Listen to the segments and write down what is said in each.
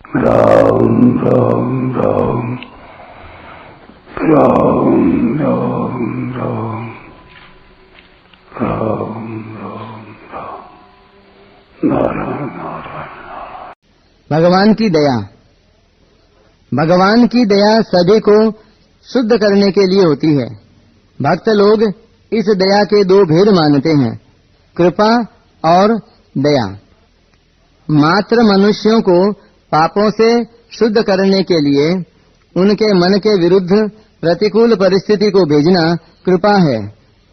राम राम राम राम राम राम राम राम राम नारायण नारायण। भगवान की दया। भगवान की दया सभी को शुद्ध करने के लिए होती है। भक्त लोग इस दया के दो भेद मानते हैं, कृपा और दया। मात्र मनुष्यों को पापों से शुद्ध करने के लिए उनके मन के विरुद्ध प्रतिकूल परिस्थिति को भेजना कृपा है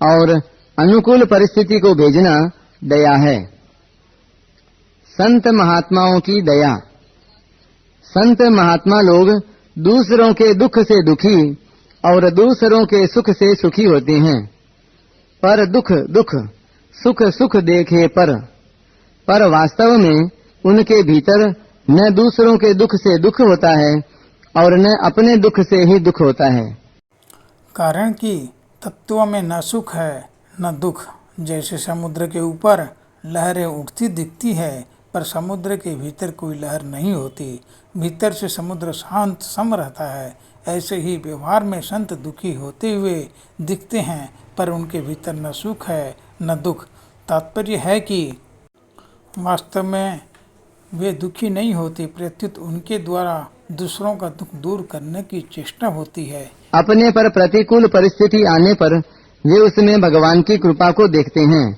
और अनुकूल परिस्थिति को भेजना दया है। संत महात्माओं की दया। संत महात्मा लोग दूसरों के दुख से दुखी और दूसरों के सुख से सुखी होते हैं। पर दुख दुख, सुख सुख देखे पर वास्तव में उनके भीतर न दूसरों के दुख से दुख होता है और न अपने दुख से ही दुख होता है। कारण कि तत्वों में न सुख है न दुख। जैसे समुद्र के ऊपर लहरें उठती दिखती है पर समुद्र के भीतर कोई लहर नहीं होती, भीतर से समुद्र शांत सम रहता है। ऐसे ही व्यवहार में संत दुखी होते हुए दिखते हैं पर उनके भीतर न सुख है न दुख। तात्पर्य है कि वास्तव में वे दुखी नहीं होते, प्रत्युत उनके द्वारा दूसरों का दुख दूर करने की चेष्टा होती है। अपने पर प्रतिकूल परिस्थिति आने पर वे उसमें भगवान की कृपा को देखते हैं,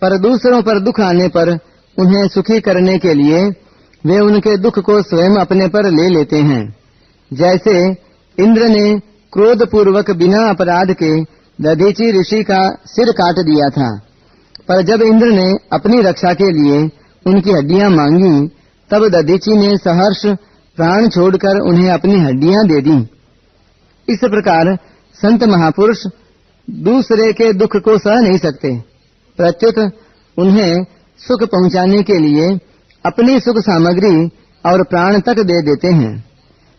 पर दूसरों पर दुख आने पर उन्हें सुखी करने के लिए वे उनके दुख को स्वयं अपने पर ले लेते हैं। जैसे इंद्र ने क्रोध पूर्वक बिना अपराध के दधीचि ऋषि का सिर काट दिया था, पर जब इंद्र ने अपनी रक्षा के लिए उनकी हड्डियां मांगी तब दधीचि ने सहर्ष प्राण छोड़कर उन्हें अपनी हड्डियां दे दी। इस प्रकार संत महापुरुष दूसरे के दुख को सह नहीं सकते, प्रत्युत उन्हें सुख पहुंचाने के लिए अपनी सुख सामग्री और प्राण तक दे देते हैं,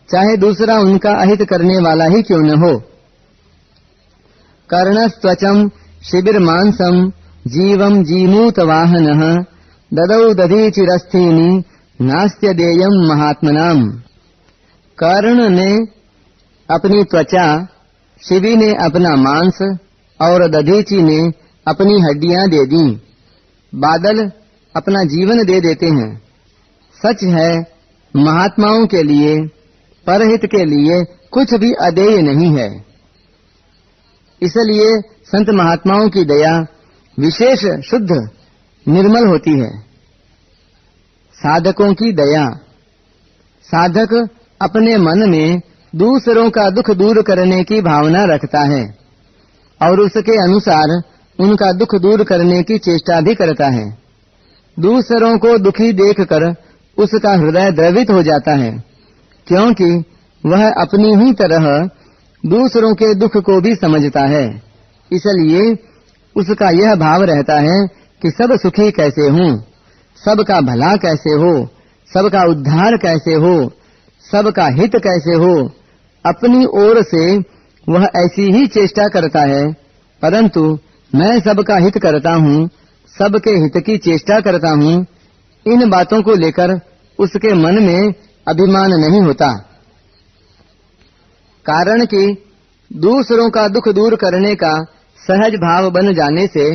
चाहे दूसरा उनका अहित करने वाला ही क्यों न हो। कर्णस्त्वचम शिबिर मांसम जीवम जीमूत वाहनः ददौ दधीचिरस्थीनि नास्त्य देयम महात्मनाम। कर्ण ने अपनी त्वचा, शिबी ने अपना मांस और दधीचि ने अपनी हड्डियां दे दी। बादल अपना जीवन दे देते हैं। सच है, महात्माओं के लिए परहित के लिए कुछ भी अदेय नहीं है। इसलिए संत महात्माओं की दया विशेष शुद्ध निर्मल होती है। साधकों की दया। साधक अपने मन में दूसरों का दुख दूर करने की भावना रखता है और उसके अनुसार उनका दुख दूर करने की चेष्टा भी करता है। दूसरों को दुखी देखकर उसका हृदय द्रवित हो जाता है, क्योंकि वह अपनी ही तरह दूसरों के दुख को भी समझता है। इसलिए उसका यह भाव रहता है कि सब सुखी कैसे हों, सबका भला कैसे हो, सबका उद्धार कैसे हो, सबका हित कैसे हो। अपनी ओर से वह ऐसी ही चेष्टा करता है, परंतु मैं सबका हित करता हूँ, सबके हित की चेष्टा करता हूँ, इन बातों को लेकर उसके मन में अभिमान नहीं होता। कारण कि दूसरों का दुख दूर करने का सहज भाव बन जाने से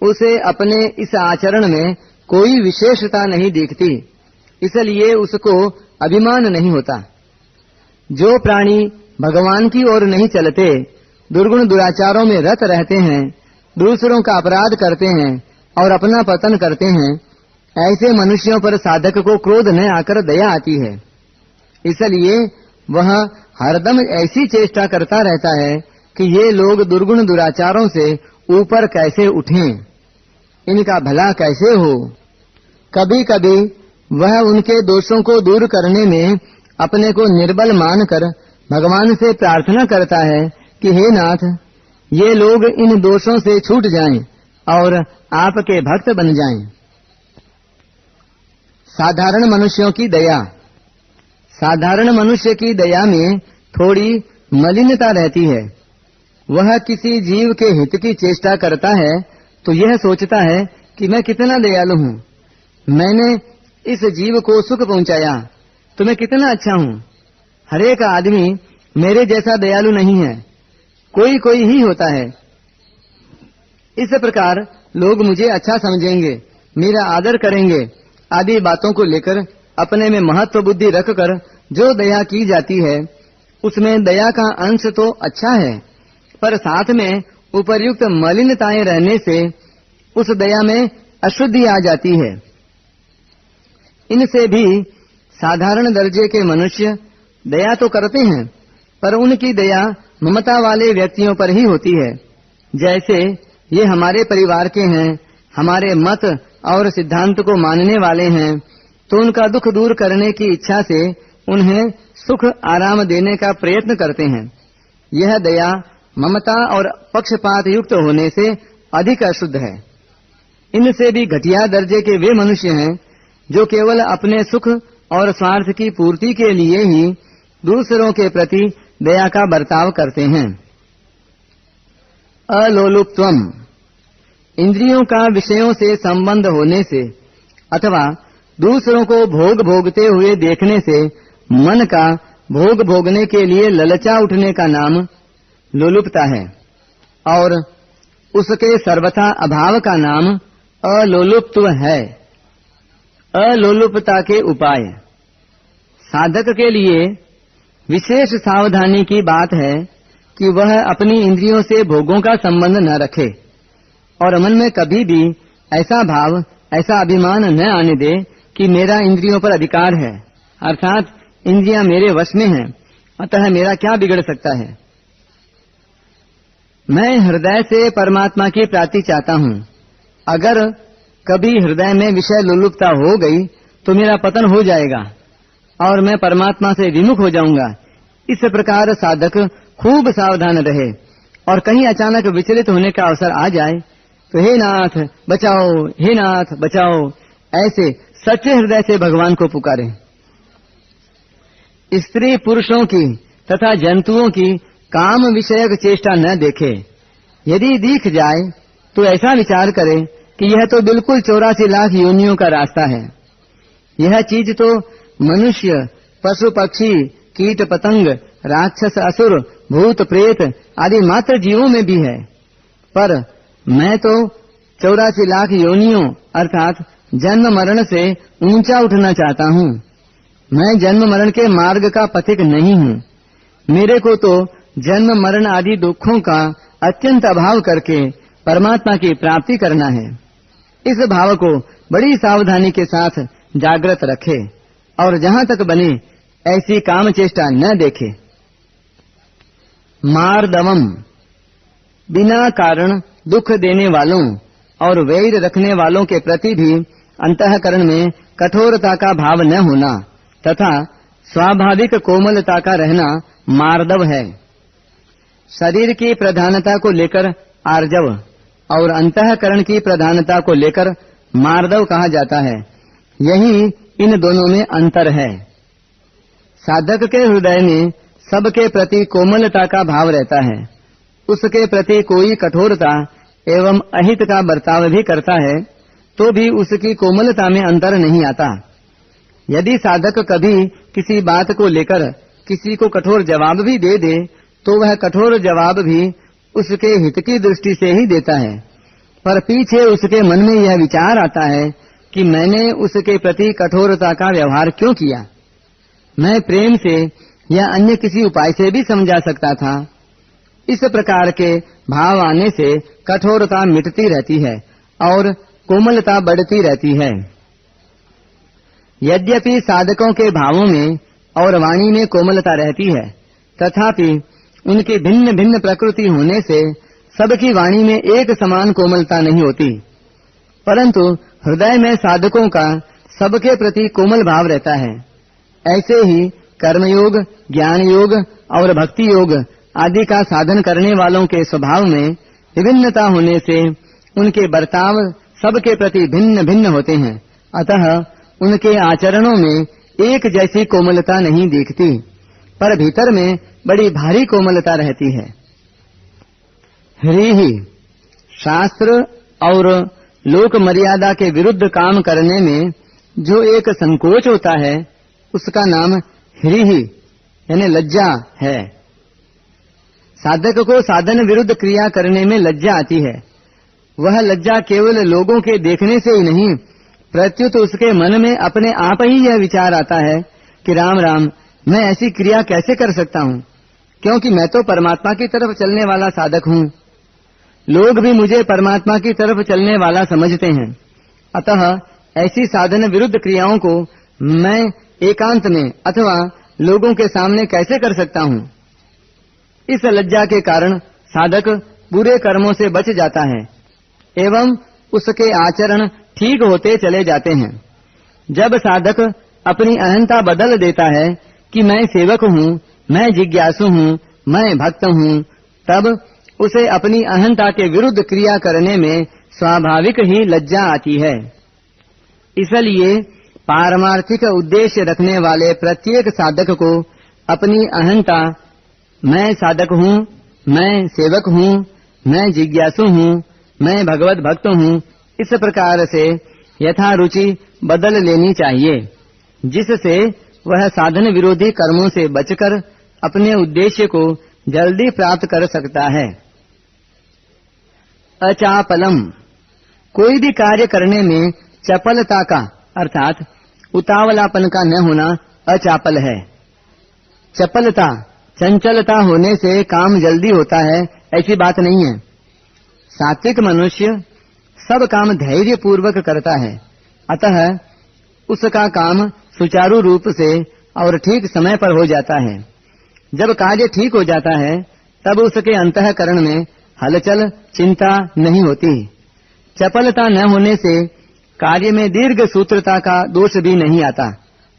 उसे अपने इस आचरण में कोई विशेषता नहीं दिखती, इसलिए उसको अभिमान नहीं होता। जो प्राणी भगवान की ओर नहीं चलते, दुर्गुण दुराचारों में रत रहते हैं, दूसरों का अपराध करते हैं और अपना पतन करते हैं, ऐसे मनुष्यों पर साधक को क्रोध न आकर दया आती है। इसलिए वह हरदम ऐसी चेष्टा करता रहता है कि ये लोग दुर्गुण दुराचारों से ऊपर कैसे उठें, इनका भला कैसे हो। कभी कभी वह उनके दोषों को दूर करने में अपने को निर्बल मानकर भगवान से प्रार्थना करता है कि हे नाथ, ये लोग इन दोषों से छूट जाएं और आपके भक्त बन जाएं। साधारण मनुष्यों की दया। साधारण मनुष्य की दया में थोड़ी मलिनता रहती है। वह किसी जीव के हित की चेष्टा करता है तो यह सोचता है कि मैं कितना दयालु हूँ, मैंने इस जीव को सुख पहुँचाया, तो मैं कितना अच्छा हूँ। हर एक आदमी मेरे जैसा दयालु नहीं है, कोई कोई ही होता है। इस प्रकार लोग मुझे अच्छा समझेंगे, मेरा आदर करेंगे आदि बातों को लेकर अपने में महत्व बुद्धि रखकर जो दया की जाती है उसमें दया का अंश तो अच्छा है, पर साथ में उपर्युक्त मलिनताएं रहने से उस दया में अशुद्धि आ जाती है। इनसे भी साधारण दर्जे के मनुष्य दया तो करते हैं, पर उनकी दया ममता वाले व्यक्तियों पर ही होती है। जैसे ये हमारे परिवार के हैं, हमारे मत और सिद्धांत को मानने वाले हैं, तो उनका दुख दूर करने की इच्छा से उन्हें सुख आराम देने का प्रयत्न करते हैं। यह दया ममता और पक्षपात युक्त होने से अधिक अशुद्ध है। इनसे भी घटिया दर्जे के वे मनुष्य हैं जो केवल अपने सुख और स्वार्थ की पूर्ति के लिए ही दूसरों के प्रति दया का बर्ताव करते हैं। अलोलुप्त्वम, इंद्रियों का विषयों से संबंध होने से अथवा दूसरों को भोग भोगते हुए देखने से मन का भोग भोगने के लिए ललचा उठने का नाम लोलुपता है, और उसके सर्वथा अभाव का नाम अलोलुप्त्व है। अलोलुपता के उपाय। साधक के लिए विशेष सावधानी की बात है कि वह अपनी इंद्रियों से भोगों का संबंध न रखे और मन में कभी भी ऐसा भाव, ऐसा अभिमान न आने दे कि मेरा इंद्रियों पर अधिकार है, अर्थात इंद्रियां मेरे वश में हैं, अतः मेरा क्या बिगड़ सकता है। मैं हृदय से परमात्मा की प्राप्ति चाहता हूँ। अगर कभी हृदय में विषय लोलुपता हो गई तो मेरा पतन हो जाएगा और मैं परमात्मा से विमुख हो जाऊंगा। इस प्रकार साधक खूब सावधान रहे, और कहीं अचानक विचलित होने का अवसर आ जाए तो हे नाथ बचाओ, हे नाथ बचाओ, ऐसे सच्चे हृदय से भगवान को पुकारे। स्त्री पुरुषों की तथा जंतुओं की काम विषयक चेष्टा न देखे। यदि दिख जाए तो ऐसा विचार करे कि यह तो बिल्कुल 84 लाख योनियों का रास्ता है। यह चीज तो मनुष्य, पशु पक्षी, कीट पतंग, राक्षस, असुर, भूत प्रेत आदि मात्र जीवों में भी है, पर मैं तो 84 लाख योनियों अर्थात जन्म मरण से ऊंचा उठना चाहता हूँ। मैं जन्म मरण के मार्ग का पथिक नहीं हूँ। मेरे को तो जन्म मरण आदि दुखों का अत्यंत अभाव करके परमात्मा की प्राप्ति करना है। इस भाव को बड़ी सावधानी के साथ जागृत रखे और जहाँ तक बने ऐसी काम चेष्टा न देखे। मार्दवम, बिना कारण दुख देने वालों और वैर रखने वालों के प्रति भी अंतःकरण में कठोरता का भाव न होना तथा स्वाभाविक कोमलता का रहना मार्दव है। शरीर की प्रधानता को लेकर आर्जव और अंतःकरण की प्रधानता को लेकर मार्दव कहा जाता है। यही इन दोनों में अंतर है। साधक के हृदय में सबके प्रति कोमलता का भाव रहता है। उसके प्रति कोई कठोरता एवं अहित का बर्ताव भी करता है तो भी उसकी कोमलता में अंतर नहीं आता। यदि साधक कभी किसी बात को लेकर किसी को कठोर जवाब भी दे दे तो वह कठोर जवाब भी उसके हित की दृष्टि से ही देता है, पर पीछे उसके मन में यह विचार आता है कि मैंने उसके प्रति कठोरता का व्यवहार क्यों किया। मैं प्रेम से या अन्य किसी उपाय से भी समझा सकता था। इस प्रकार के भाव आने से कठोरता मिटती रहती है और कोमलता बढ़ती रहती है। यद्यपि साधकों के भावों में और वाणी में कोमलता रहती है, तथापि उनकी भिन्न भिन्न प्रकृति होने से सबकी वाणी में एक समान कोमलता नहीं होती, परंतु हृदय में साधकों का सबके प्रति कोमल भाव रहता है। ऐसे ही कर्मयोग, ज्ञान योग और भक्ति योग आदि का साधन करने वालों के स्वभाव में विभिन्नता होने से उनके बर्ताव सबके प्रति भिन्न भिन्न होते हैं। अतः उनके आचरणों में एक जैसी कोमलता नहीं दिखती, पर भीतर में बड़ी भारी कोमलता रहती है। ह्रीहि, शास्त्र और लोक मर्यादा के विरुद्ध काम करने में जो एक संकोच होता है उसका नाम ह्रीहि यानी लज्जा है। साधक को साधन विरुद्ध क्रिया करने में लज्जा आती है। वह लज्जा केवल लोगों के देखने से ही नहीं, प्रत्युत उसके मन में अपने आप ही यह विचार आता है कि राम राम, मैं ऐसी क्रिया कैसे कर सकता हूँ, क्योंकि मैं तो परमात्मा की तरफ चलने वाला साधक हूँ। लोग भी मुझे परमात्मा की तरफ चलने वाला समझते हैं। अतः ऐसी साधन विरुद्ध क्रियाओं को मैं एकांत में अथवा लोगों के सामने कैसे कर सकता हूँ। इस लज्जा के कारण साधक बुरे कर्मों से बच जाता है एवं उसके आचरण ठीक होते चले जाते हैं। जब साधक अपनी अहंता बदल देता है कि मैं सेवक हूँ, मैं जिज्ञासु हूँ, मैं भक्त हूँ, तब उसे अपनी अहंता के विरुद्ध क्रिया करने में स्वाभाविक ही लज्जा आती है। इसलिए पारमार्थिक उद्देश्य रखने वाले प्रत्येक साधक को अपनी अहंता, मैं साधक हूँ, मैं सेवक हूँ, मैं जिज्ञासु हूँ, मैं भगवत भक्त हूँ, इस प्रकार से यथारुचि बदल लेनी चाहिए, जिससे वह साधन विरोधी कर्मों से बचकर अपने उद्देश्य को जल्दी प्राप्त कर सकता है। अचापलम, कोई भी कार्य करने में चपलता का अर्थात उतावलापन का न होना अचापल है। चपलता, चंचलता होने से काम जल्दी होता है, ऐसी बात नहीं है। सात्विक मनुष्य सब काम धैर्य पूर्वक करता है, अतः उसका काम सुचारू रूप से और ठीक समय पर हो जाता है। जब कार्य ठीक हो जाता है तब उसके अंतःकरण में हलचल, चिंता नहीं होती। चपलता न होने से कार्य में दीर्घ सूत्रता का दोष भी नहीं आता,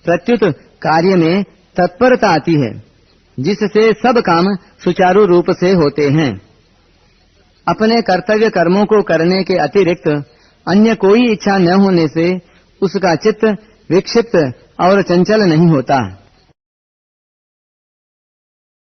प्रत्युत कार्य में तत्परता आती है, जिससे सब काम सुचारू रूप से होते हैं। अपने कर्तव्य कर्मों को करने के अतिरिक्त अन्य कोई इच्छा न होने से उसका चित्त विक्षिप्त और चंचल नहीं होता।